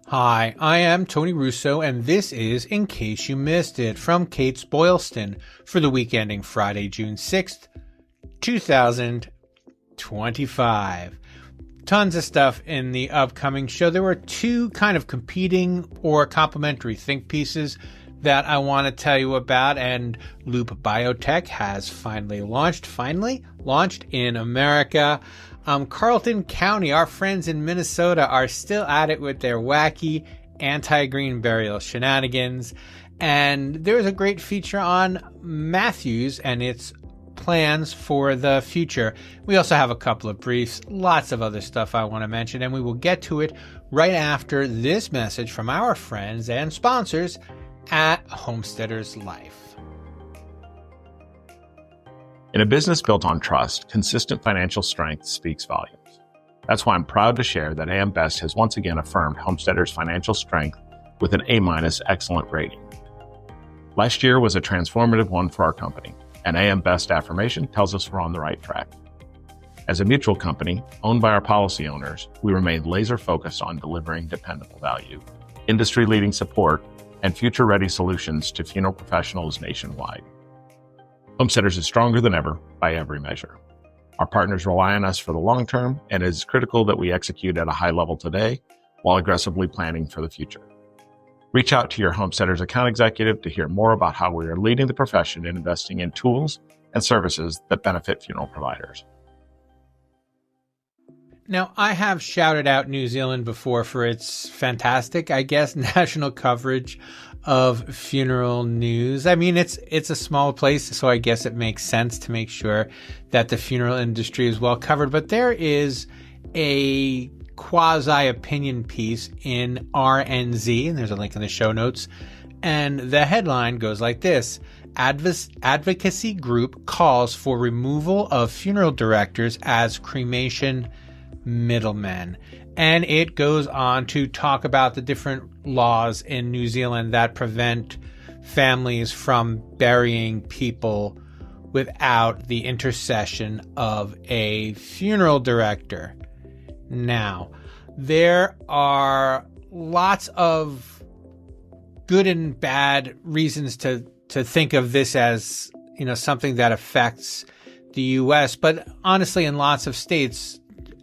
Hi, I am Tony Russo, and this is In Case You Missed It from Kates-Boylston for the week ending Friday, June 6th, 2025. Tons of stuff in the upcoming show. There were two kind of competing or complementary think pieces that I want to tell you about, and Loop Biotech has finally launched in America. Carlton County, our friends in Minnesota, are still at it with their wacky anti-green burial shenanigans. And there is a great feature on Matthews and its plans for the future. We also have a couple of briefs, lots of other stuff I want to mention, and we will get to it right after this message from our friends and sponsors at Homesteaders Life. In a business built on trust, consistent financial strength speaks volumes. That's why I'm proud to share that AM Best has once again affirmed Homesteaders' financial strength with an A- excellent rating. Last year was a transformative one for our company, and AM Best affirmation tells us we're on the right track. As a mutual company owned by our policy owners, we remain laser focused on delivering dependable value, industry-leading support, and future-ready solutions to funeral professionals nationwide. Homesteaders is stronger than ever by every measure. Our partners rely on us for the long term, and it is critical that we execute at a high level today while aggressively planning for the future. Reach out to your Homesteaders account executive to hear more about how we are leading the profession in investing in tools and services that benefit funeral providers. Now, I have shouted out New Zealand before for its fantastic, I guess, national coverage of funeral news. I mean, it's a small place, so I guess it makes sense to make sure that the funeral industry is well covered. But there is a quasi-opinion piece in RNZ, and there's a link in the show notes. And the headline goes like this: Advocacy group calls for removal of funeral directors as cremation middlemen. And it goes on to talk about the different laws in New Zealand that prevent families from burying people without the intercession of a funeral director. Now, there are lots of good and bad reasons to think of this as, something that affects the U.S., but honestly, in lots of states,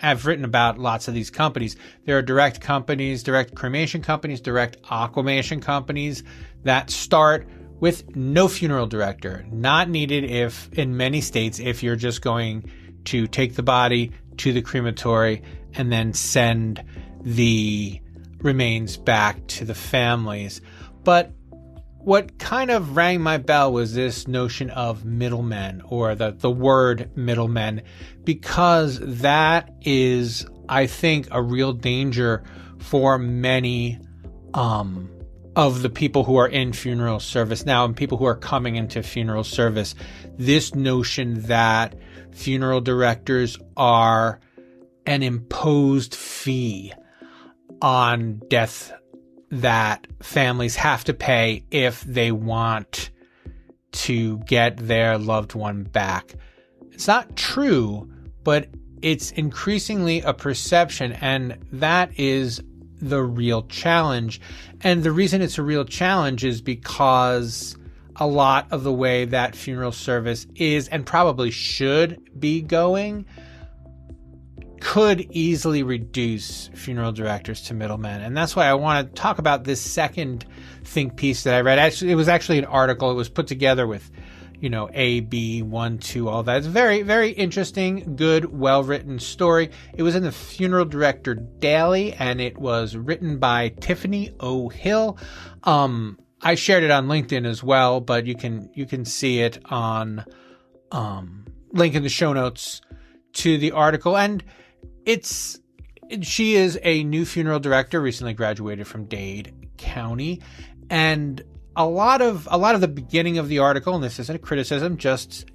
I've written about lots of these companies. There are direct companies, direct cremation companies, direct aquamation companies that start with no funeral director, not needed in many states if you're just going to take the body to the crematory and then send the remains back to the families. But what kind of rang my bell was this notion of middlemen, or the word middlemen, because that is, I think, a real danger for many of the people who are in funeral service now and people who are coming into funeral service. This notion that funeral directors are an imposed fee on death that families have to pay if they want to get their loved one back. It's not true, but it's increasingly a perception, and that is the real challenge. And the reason it's a real challenge is because a lot of the way that funeral service is and probably should be going could easily reduce funeral directors to middlemen. And that's why I want to talk about this second think piece that I read. Actually, it was actually an article. It was put together with, A, B, 1, 2, all that. It's very, very interesting, good, well-written story. It was in the Funeral Director Daily, and it was written by Tiffany O'Hill. I shared it on LinkedIn as well, but you can see it on link in the show notes to the article. And she is a new funeral director, recently graduated from Dade County, and a lot of the beginning of the article, and this isn't a criticism, just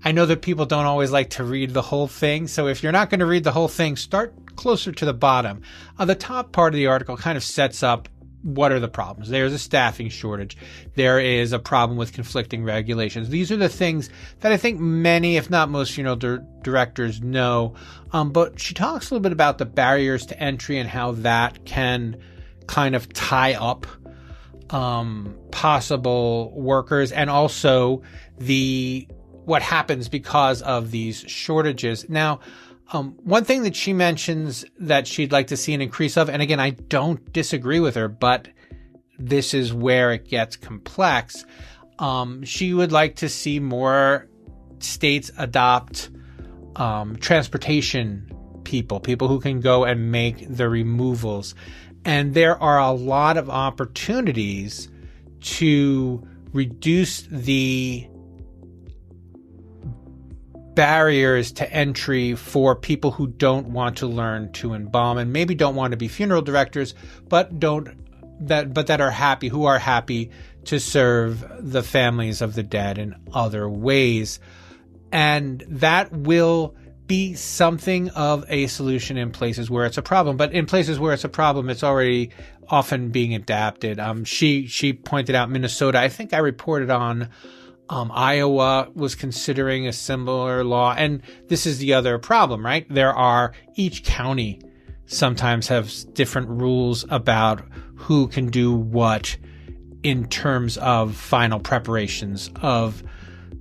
I know that people don't always like to read the whole thing, so if you're not going to read the whole thing, start closer to the bottom. The top part of the article kind of sets up what are the problems. There's a staffing shortage. There is a problem with conflicting regulations. These are the things that I think many, if not most, funeral directors know. But she talks a little bit about the barriers to entry and how that can kind of tie up possible workers, and also what happens because of these shortages. Now, one thing that she mentions that she'd like to see an increase of, and again, I don't disagree with her, but this is where it gets complex. She would like to see more states adopt transportation people who can go and make the removals. And there are a lot of opportunities to reduce the barriers to entry for people who don't want to learn to embalm and maybe don't want to be funeral directors, but that are happy to serve the families of the dead in other ways. And that will be something of a solution in places where it's a problem. But in places where it's a problem, it's already often being adapted. She pointed out Minnesota. I think I reported on Iowa was considering a similar law. And this is the other problem, right? Each county sometimes has different rules about who can do what in terms of final preparations of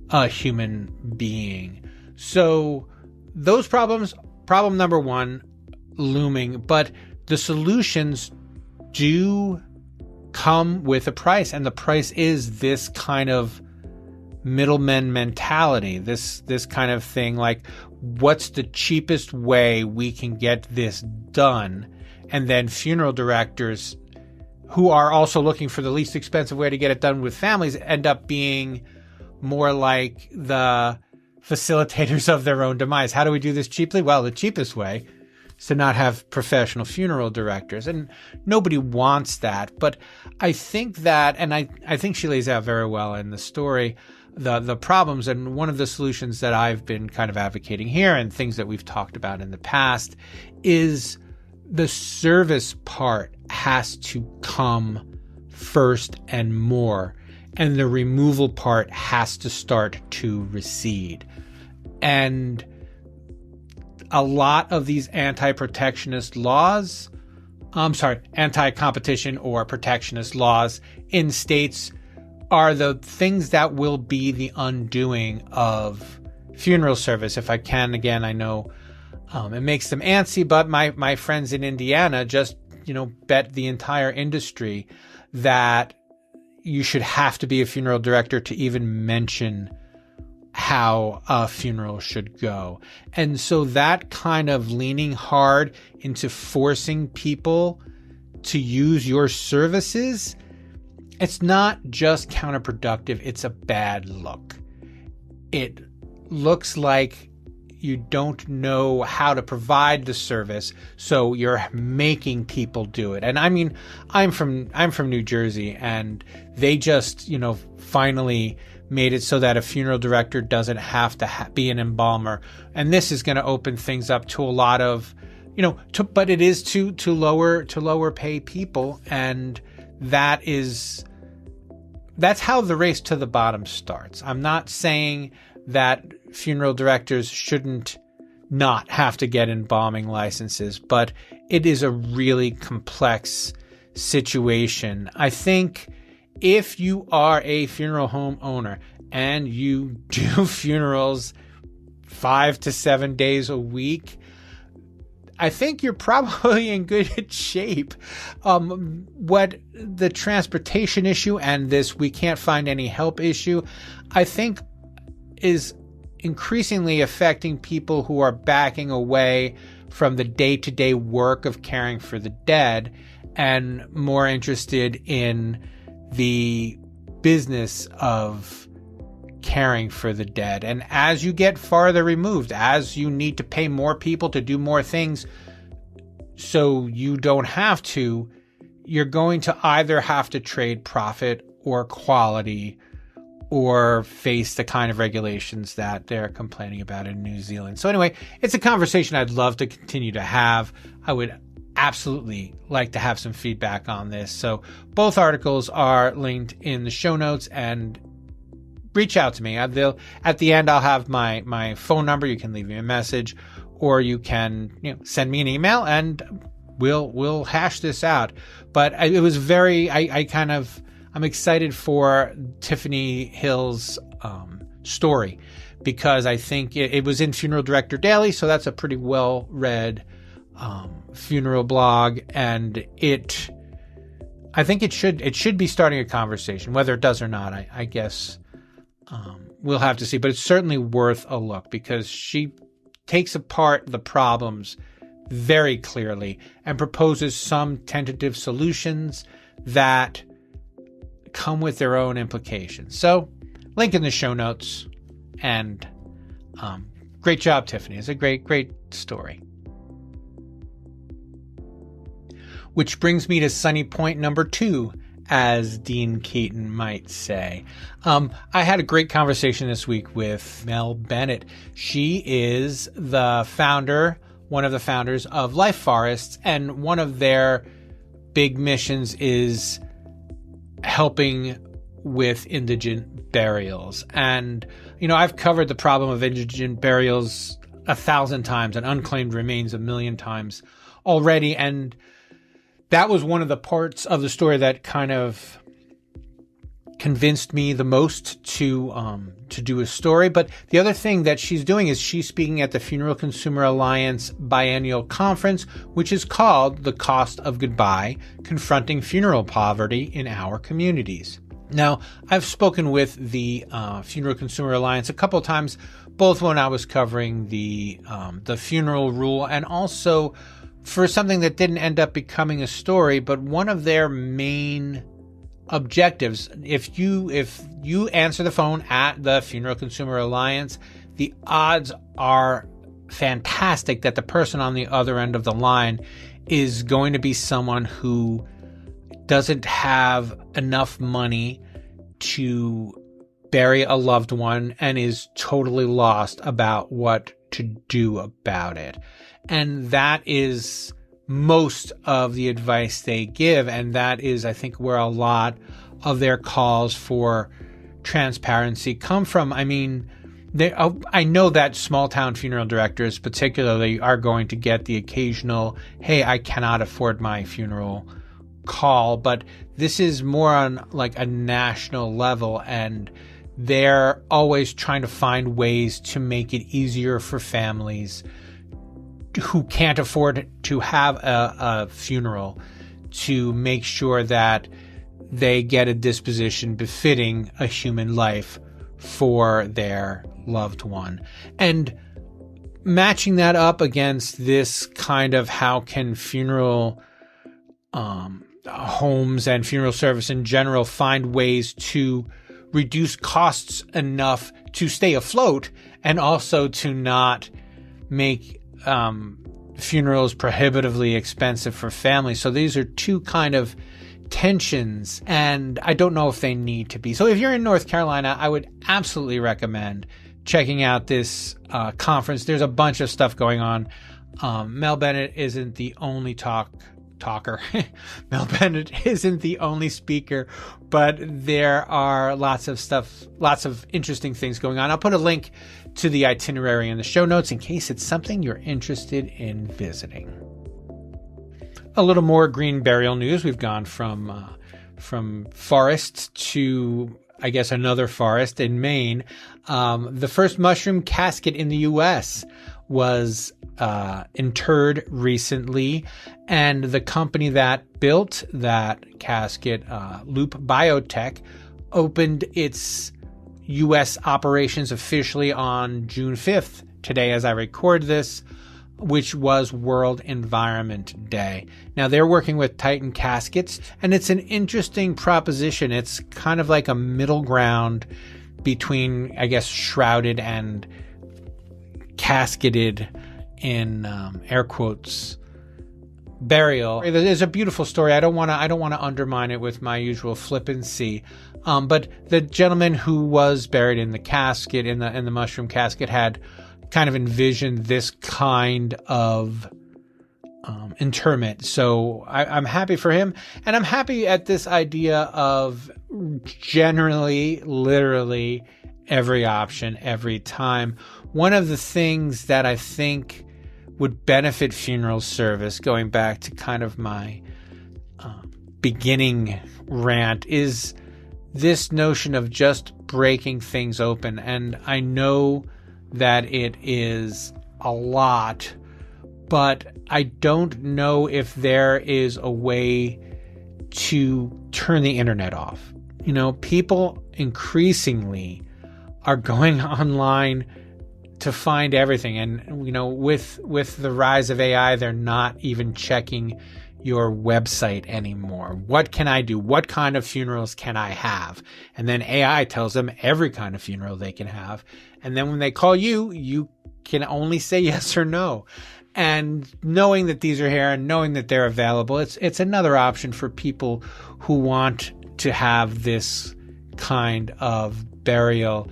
a human being. So those problem number one, looming, but the solutions do come with a price, and the price is this kind of middleman mentality, this kind of thing like, what's the cheapest way we can get this done? And then funeral directors who are also looking for the least expensive way to get it done with families end up being more like the facilitators of their own demise. How do we do this cheaply? Well, the cheapest way is to not have professional funeral directors, and nobody wants that. But I think that, and I think she lays out very well in the story, the problems, and one of the solutions that I've been kind of advocating here and things that we've talked about in the past is the service part has to come first and more, and the removal part has to start to recede. And a lot of these anti-protectionist laws, anti-competition or protectionist laws in states are the things that will be the undoing of funeral service. If I can, again, I know it makes them antsy, but my friends in Indiana just, bet the entire industry that you should have to be a funeral director to even mention how a funeral should go. And so that kind of leaning hard into forcing people to use your services, it's not just counterproductive, it's a bad look. It looks like you don't know how to provide the service, so you're making people do it. And I mean, I'm from New Jersey, and they just, finally made it so that a funeral director doesn't have to be an embalmer. And this is going to open things up to a lot of, but it is to lower pay people. And that's how the race to the bottom starts. I'm not saying that funeral directors shouldn't not have to get embalming licenses, but it is a really complex situation. I think if you are a funeral home owner and you do funerals 5 to 7 days a week, I think you're probably in good shape. What the transportation issue and this we can't find any help issue, I think is increasingly affecting people who are backing away from the day-to-day work of caring for the dead and more interested in the business of caring for the dead. And as you get farther removed, as you need to pay more people to do more things so you don't have to, you're going to either have to trade profit or quality or face the kind of regulations that they're complaining about in New Zealand. So anyway, it's a conversation I'd love to continue to have. I would absolutely like to have some feedback on this. So both articles are linked in the show notes, and reach out to me. At the end, I'll have my phone number. You can leave me a message, or you can send me an email, and we'll hash this out. But it was I'm excited for Tiffany Hill's story, because I think it was in Funeral Director Daily, so that's a pretty well read funeral blog, and I think it should be starting a conversation. Whether it does or not, I guess we'll have to see. But it's certainly worth a look, because she takes apart the problems very clearly and proposes some tentative solutions that come with their own implications. So, link in the show notes. And great job, Tiffany. It's a great story. Which brings me to sunny point number 2, as Dean Keaton might say. I had a great conversation this week with Mel Bennett. She is one of the founders of Life Forests, and one of their big missions is helping with indigent burials. And, I've covered the problem of indigent burials 1,000 times and unclaimed remains 1,000,000 times already. And that was one of the parts of the story that kind of convinced me the most to do a story. But the other thing that she's doing is she's speaking at the Funeral Consumer Alliance biennial conference, which is called The Cost of Goodbye: Confronting Funeral Poverty in Our Communities. Now, I've spoken with the Funeral Consumer Alliance a couple of times, both when I was covering the funeral rule, and also for something that didn't end up becoming a story. But one of their main objectives, if you answer the phone at the Funeral Consumer Alliance, the odds are fantastic that the person on the other end of the line is going to be someone who doesn't have enough money to bury a loved one and is totally lost about what to do about it. And that is most of the advice they give. And that is, I think, where a lot of their calls for transparency come from. I mean, I know that small town funeral directors particularly are going to get the occasional, hey, I cannot afford my funeral call, but this is more on like a national level, and they're always trying to find ways to make it easier for families who can't afford to have a funeral to make sure that they get a disposition befitting a human life for their loved one. And matching that up against this kind of how can funeral homes and funeral service in general find ways to reduce costs enough to stay afloat and also to not make funerals prohibitively expensive for families. So these are two kind of tensions, and I don't know if they need to be. So if you're in North Carolina, I would absolutely recommend checking out this conference. There's a bunch of stuff going on. Mel Bennett isn't the only talker. Mel Bennett isn't the only speaker, but there are lots of interesting things going on. I'll put a link to the itinerary in the show notes in case it's something you're interested in visiting. A little more green burial news. We've gone from forests to, I guess, another forest in Maine. The first mushroom casket in the U.S. was interred recently, and the company that built that casket, Loop Biotech, opened its U.S. operations officially on June 5th, today as I record this, which was World Environment Day. Now, they're working with Titan Caskets, and it's an interesting proposition. It's kind of like a middle ground between, I guess, shrouded and casketed in air quotes burial. There's a beautiful story. I don't want to undermine it with my usual flippancy. But the gentleman who was buried in the casket, in the mushroom casket, had kind of envisioned this kind of interment. So I'm happy for him, and I'm happy at this idea of generally, literally every option, every time. One of the things that I think would benefit funeral service, going back to kind of my beginning rant, is this notion of just breaking things open. And I know that it is a lot, but I don't know if there is a way to turn the internet off. You know, people increasingly are going online to find everything. And, you know, with the rise of AI, they're not even checking your website anymore. What can I do? What kind of funerals can I have? And then AI tells them every kind of funeral they can have. And then when they call you, you can only say yes or no. And knowing that these are here and knowing that they're available, it's another option for people who want to have this kind of burial.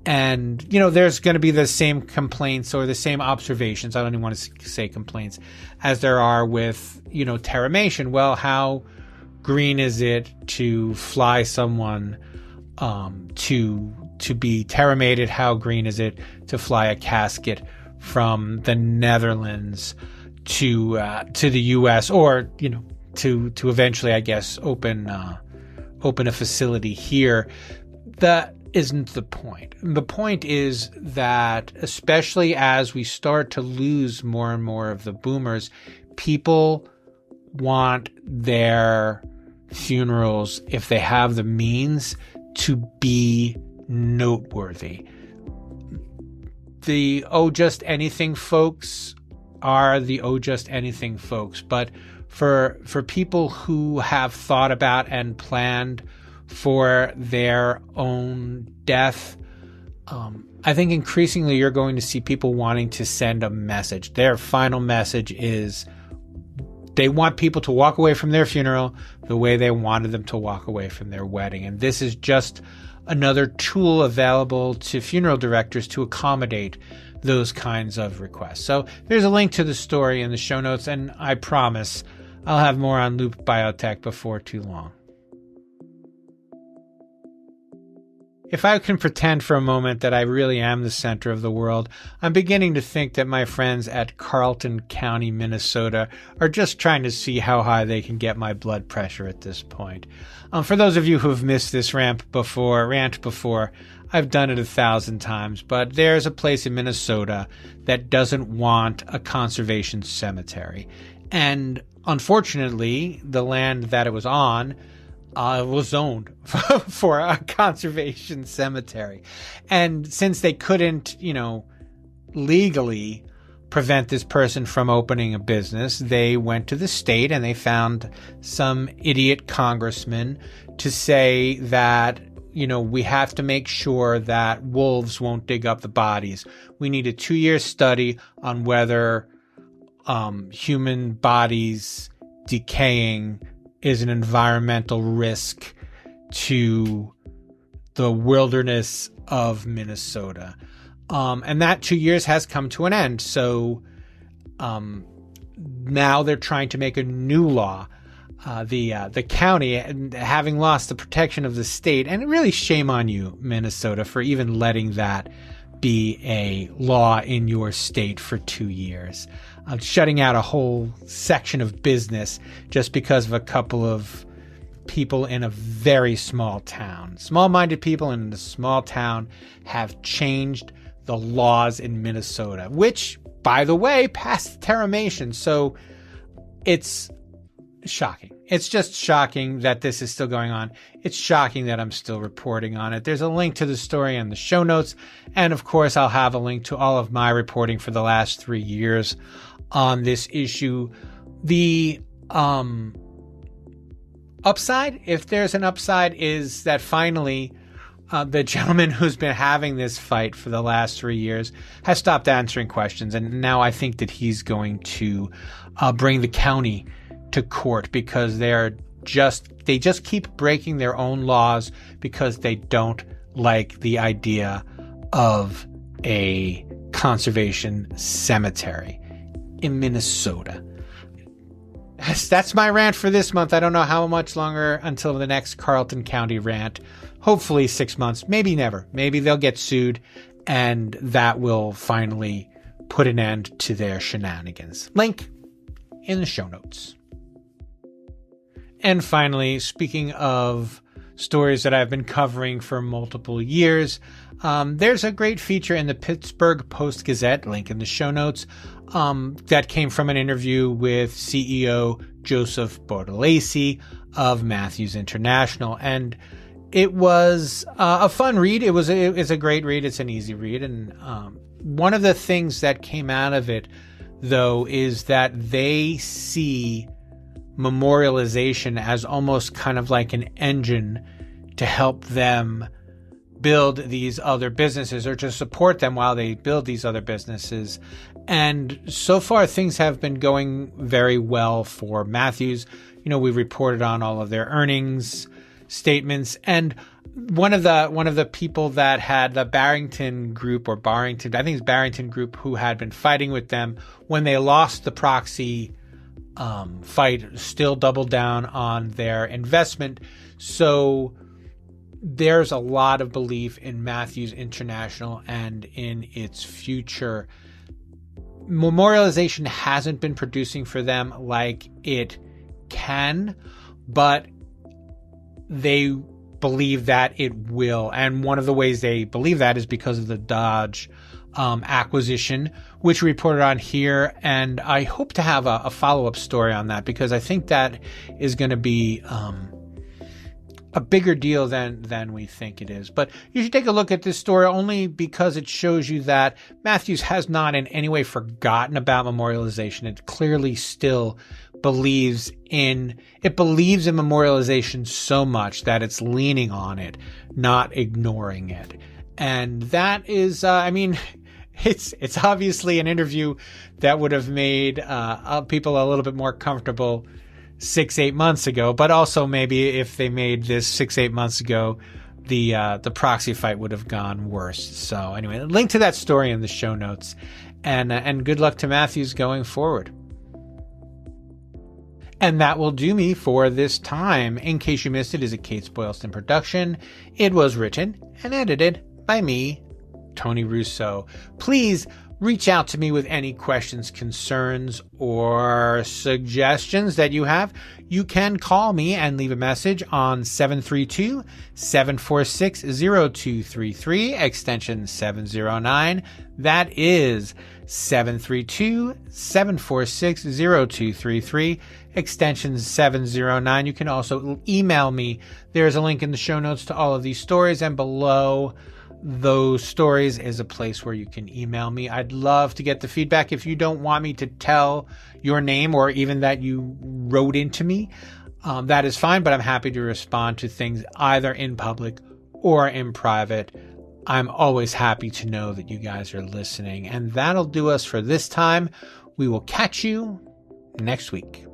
And, you know, there's going to be the same complaints or the same observations. I don't even want to say complaints as there are with, you know, terramation. Well, how green is it to fly someone to be terramated? How green is it to fly a casket from the Netherlands to the U.S. or, you know, to eventually, I guess, open a facility here? That isn't the point. The point is that, especially as we start to lose more and more of the boomers, people want their funerals, if they have the means, to be noteworthy. The Oh Just Anything folks are the Oh Just Anything folks, but for people who have thought about and planned for their own death, I think increasingly you're going to see people wanting to send a message. Their final message is they want people to walk away from their funeral the way they wanted them to walk away from their wedding. And this is just another tool available to funeral directors to accommodate those kinds of requests. So there's a link to the story in the show notes, and I promise I'll have more on Loop Biotech before too long. If I can pretend for a moment that I really am the center of the world, I'm beginning to think that my friends at Carleton County, Minnesota, are just trying to see how high they can get my blood pressure at this point. For those of you who have missed this rant before, I've done it 1,000 times, but there's a place in Minnesota that doesn't want a conservation cemetery. And unfortunately, the land that it was on was zoned for a conservation cemetery. And since they couldn't, you know, legally prevent this person from opening a business, they went to the state and they found some idiot congressman to say that, you know, we have to make sure that wolves won't dig up the bodies. We need a 2-year study on whether human bodies decaying is an environmental risk to the wilderness of Minnesota. And that 2 years has come to an end. So now they're trying to make a new law. The county, having lost the protection of the state, and really shame on you, Minnesota, for even letting that be a law in your state for 2 years. Shutting out a whole section of business just because of a couple of people in a very small town. Small-minded people in a small town have changed the laws in Minnesota, which, by the way, passed terramation. So it's shocking. It's just shocking that this is still going on. It's shocking that I'm still reporting on it. There's a link to the story in the show notes. And of course, I'll have a link to all of my reporting for the last 3 years on this issue. The upside, if there's an upside, is that finally the gentleman who's been having this fight for the last 3 years has stopped answering questions. And now I think that he's going to bring the county to court because they just keep breaking their own laws because they don't like the idea of a conservation cemetery in Minnesota. That's my rant for this month. I don't know how much longer until the next Carleton County rant. Hopefully 6 months, maybe never. Maybe they'll get sued and that will finally put an end to their shenanigans. Link in the show notes. And finally, speaking of stories that I've been covering for multiple years, there's a great feature in the Pittsburgh Post-Gazette, link in the show notes, that came from an interview with CEO Joseph Bortolesi of Matthews International. And it was a fun read. It's a great read. It's an easy read. And one of the things that came out of it, though, is that they see memorialization as almost kind of like an engine to help them build these other businesses, or to support them while they build these other businesses. And so far things have been going very well for Matthews. We reported on all of their earnings statements, and one of the people that had the Barrington Group, or Barrington, I think it's Barrington Group, who had been fighting with them when they lost the proxy fight, still doubled down on their investment. So there's a lot of belief in Matthews International and in its future. Memorialization hasn't been producing for them like it can, but they believe that it will. And one of the ways they believe that is because of the Dodge acquisition, which we reported on here. And I hope to have a follow-up story on that, because I think that is going to be a bigger deal than we think it is. But you should take a look at this story only because it shows you that Matthews has not in any way forgotten about memorialization. It clearly still believes in memorialization so much that it's leaning on it, not ignoring it. And that is, it's obviously an interview that would have made people a little bit more comfortable 6-8 months ago, but also maybe if they made this 6-8 months ago, the proxy fight would have gone worse. So anyway, link to that story in the show notes, and good luck to Matthews going forward. And that will do me for this time. In case you missed it, is a Kates-Boylston production. It was written and edited by me, Tony Russo. Please reach out to me with any questions, concerns, or suggestions that you have. You can call me and leave a message on 732-746-0233, extension 709. That is 732-746-0233, extension 709. You can also email me. There's a link in the show notes to all of these stories, and below those stories is a place where you can email me. I'd love to get the feedback. If you don't want me to tell your name or even that you wrote into me, that is fine, but I'm happy to respond to things either in public or in private. I'm always happy to know that you guys are listening. And that'll do us for this time. We will catch you next week.